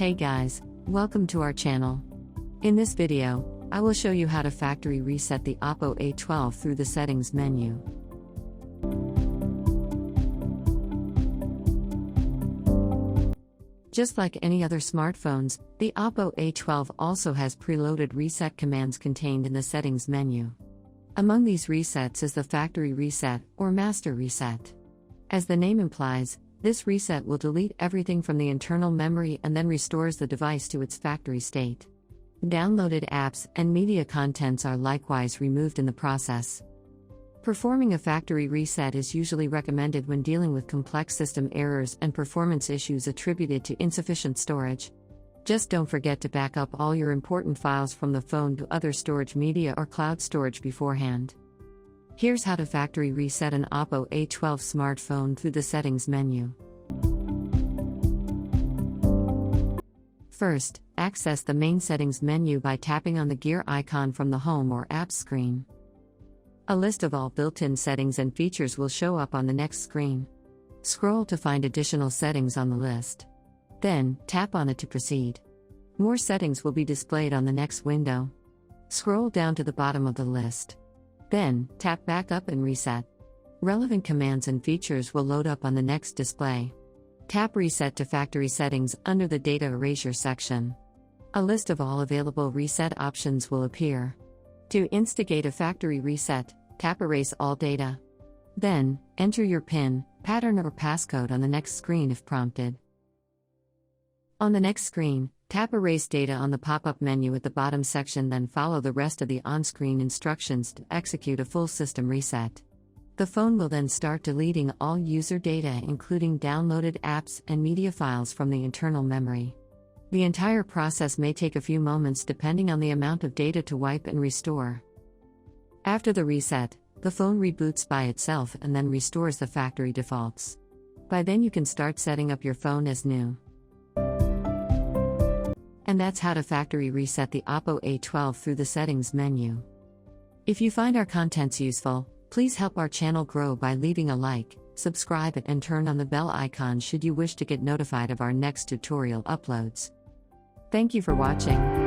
Hey guys, welcome to our channel. In this video, I will show you how to factory reset the Oppo A12 through the settings menu. Just like any other smartphones, the Oppo A12 also has preloaded reset commands contained in the settings menu. Among these resets is the factory reset or master reset. As the name implies, this reset will delete everything from the internal memory and then restores the device to its factory state. Downloaded apps and media contents are likewise removed in the process. Performing a factory reset is usually recommended when dealing with complex system errors and performance issues attributed to insufficient storage. Just don't forget to back up all your important files from the phone to other storage media or cloud storage beforehand. Here's how to factory reset an Oppo A12 smartphone through the settings menu. First, access the main settings menu by tapping on the gear icon from the home or apps screen. A list of all built-in settings and features will show up on the next screen. Scroll to find additional settings on the list. Then, tap on it to proceed. More settings will be displayed on the next window. Scroll down to the bottom of the list. Then, tap back up and reset. Relevant commands and features will load up on the next display. Tap Reset to Factory Settings under the Data Erasure section. A list of all available reset options will appear. To instigate a factory reset, tap Erase All Data. Then, enter your PIN, pattern or passcode on the next screen if prompted. On the next screen, tap Erase Data on the pop-up menu at the bottom section, then follow the rest of the on-screen instructions to execute a full system reset. The phone will then start deleting all user data including downloaded apps and media files from the internal memory. The entire process may take a few moments depending on the amount of data to wipe and restore. After the reset, the phone reboots by itself and then restores the factory defaults. By then you can start setting up your phone as new. And that's how to factory reset the Oppo A12 through the settings menu. If you find our contents useful, please help our channel grow by leaving a like, subscribe and turn on the bell icon should you wish to get notified of our next tutorial uploads. Thank you for watching.